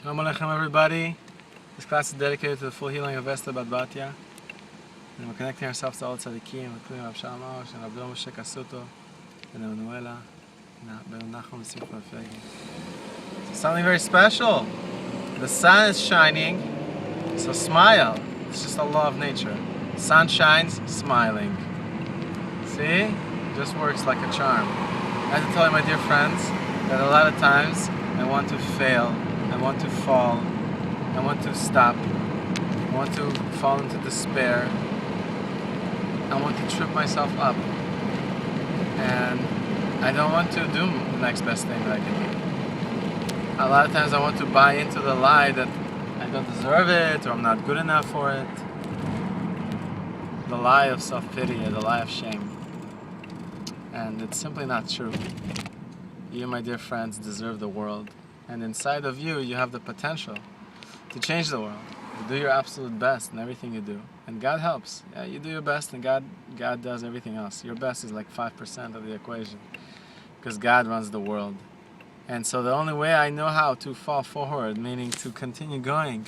Shalom Aleichem, everybody. This class is dedicated to the full healing of Esther Bat Batya. And we're connecting ourselves to all tzaddikim, including Rabbi Dror Moshe and Rabbi Dror Moshe Cassouto, and Emanuela, and Nachum Simcha Fegi. Something very special. The sun is shining, so smile. It's just a law of nature. Sun shines, smiling. See? It just works like a charm. I have to tell you, my dear friends, that a lot of times I want to fail, I want to fall, I want to stop, I want to fall into despair, I want to trip myself up, and I don't want to do the next best thing that I can do. A lot of times I want to buy into the lie that I don't deserve it, or I'm not good enough for it. The lie of self-pity, or the lie of shame. And it's simply not true. You, my dear friends, deserve the world. And inside of you, you have the potential to change the world. You do your absolute best in everything you do. And God helps. Yeah, you do your best and God does everything else. Your best is like 5% of the equation. Because God runs the world. And so the only way I know how to fall forward, meaning to continue going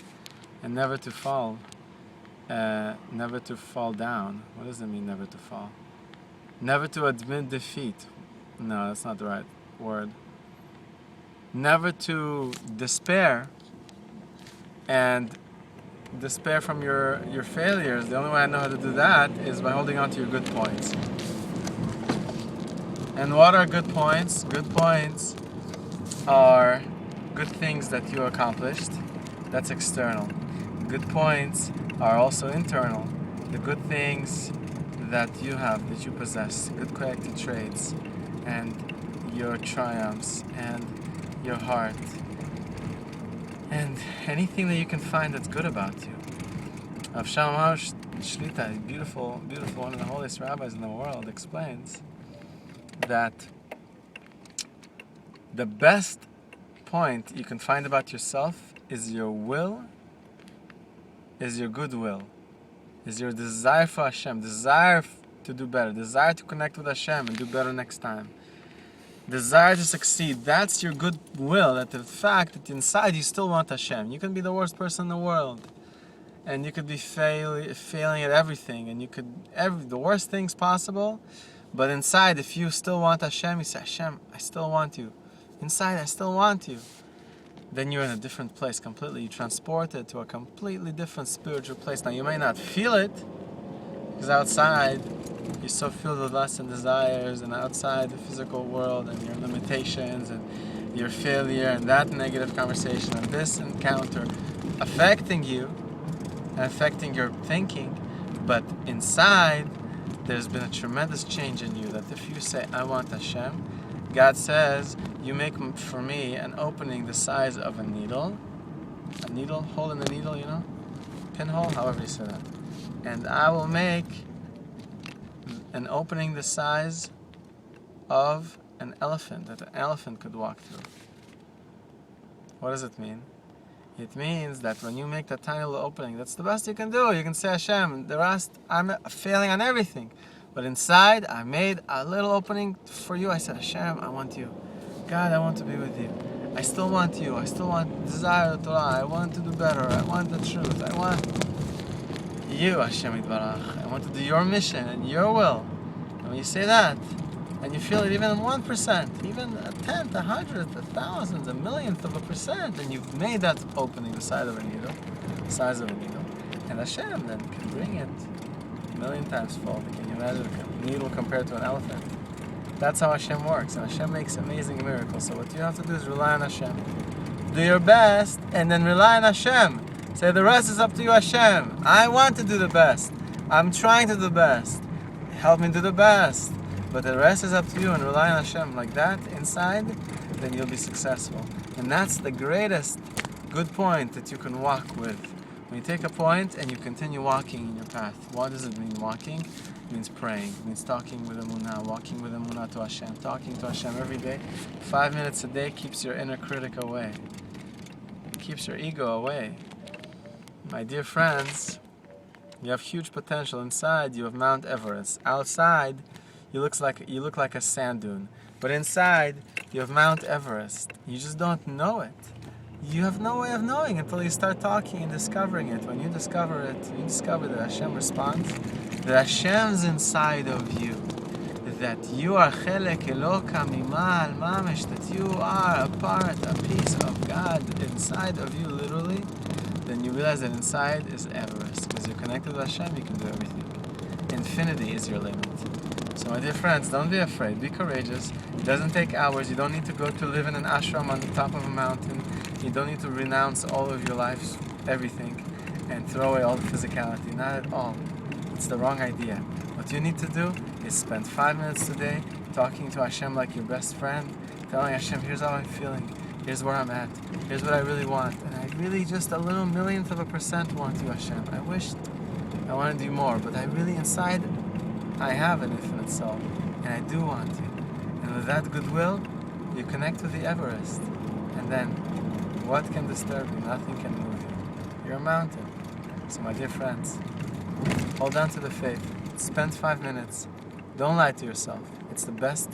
and never to fall down. What does it mean, never to fall? Never to admit defeat. No, that's not the right word. Never to despair and despair from your failures. The only way I know how to do that is by holding on to your good points. And what are good points? Good points are good things that you accomplished. That's external. Good points are also internal. The good things that you have, that you possess, good character traits, and your triumphs, and your heart, and anything that you can find that's good about you. Hashem Shlita, beautiful, one of the holiest rabbis in the world, explains that the best point you can find about yourself is your will, is your goodwill, is your desire for Hashem, desire to do better, desire to connect with Hashem and do better next time, desire to succeed. That's your goodwill, that the fact that inside you still want Hashem. You can be the worst person in the world, and you could be failing at everything, and you could the worst things possible, but inside, if you still want Hashem, you say, Hashem, I still want you. Inside, I still want you. Then you're in a different place completely. You transport it to a completely different spiritual place. Now, you may not feel it, because outside, you're so filled with lust and desires, and outside the physical world, and your limitations, and your failure, and that negative conversation, and this encounter affecting you, and affecting your thinking. But inside, there's been a tremendous change in you, that if you say, I want Hashem, God says, you make for me an opening the size of a needle, hole in the needle, you know, pinhole, however you say that, and I will make an opening the size of an elephant, that an elephant could walk through. What does it mean? It means that when you make that tiny little opening, that's the best you can do. You can say, Hashem, the rest, I'm failing on everything. But inside, I made a little opening for you. I said, Hashem, I want you. God, I want to be with you. I still want you. I still want desire the Torah. I want to do better. I want the truth. I want you, Hashem Yitbarach. I want to do your mission and your will. And when you say that, and you feel it even in 1%, even a tenth, 100th, 1,000th, 1,000,000th of a percent, and you've made that opening the size of a needle, and Hashem then can bring it 1,000,000 times fold. Can you imagine a needle compared to an elephant? That's how Hashem works, and Hashem makes amazing miracles. So what you have to do is rely on Hashem. Do your best, and then rely on Hashem. Say, the rest is up to you, Hashem. I want to do the best. I'm trying to do the best. Help me do the best. But the rest is up to you, and rely on Hashem. Like that, inside, then you'll be successful. And that's the greatest good point that you can walk with. When you take a point and you continue walking in your path. What does it mean, walking? It means praying. It means talking with Emunah, walking with Emunah to Hashem, talking to Hashem every day. 5 minutes a day keeps your inner critic away. It keeps your ego away. My dear friends, you have huge potential. Inside, you have Mount Everest. Outside, you look like a sand dune. But inside, you have Mount Everest. You just don't know it. you have no way of knowing until you start talking and discovering it. When you discover it, you discover that Hashem responds, that Hashem's inside of you, that you are chelek eloka mimal mamish, that you are a part, a piece of God inside of you, literally. Then you realize that inside is Everest. Because you're connected with Hashem, you can do everything. Infinity is your limit. So my dear friends, don't be afraid. Be courageous. It doesn't take hours. You don't need to go to live in an ashram on the top of a mountain. You don't need to renounce all of your life, everything, and throw away all the physicality. Not at all. It's the wrong idea. What you need to do is spend 5 minutes today talking to Hashem like your best friend, telling Hashem, here's how I'm feeling, here's where I'm at, here's what I really want, and I really just a little millionth of a percent want you, Hashem. I wished I wanted you more, but I really inside, I have an infinite soul, and I do want you. And with that goodwill, you connect with the Everest. And then, what can disturb you? Nothing can move you. You're a mountain. So my dear friends, hold on to the faith. Spend 5 minutes. Don't lie to yourself. It's the best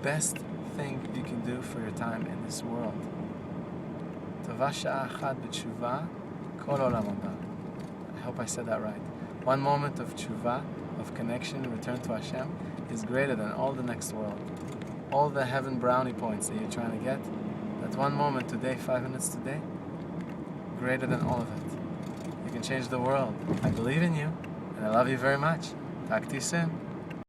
thing you can do for your time in this world. Tova sha'a achad b'tshuva, kol olam haba. I hope I said that right. One moment of tshuva, of connection and return to Hashem, is greater than all the next world. All the heaven brownie points that you're trying to get, that one moment today, 5 minutes today, greater than all of it. You can change the world. I believe in you, and I love you very much. Talk to you soon.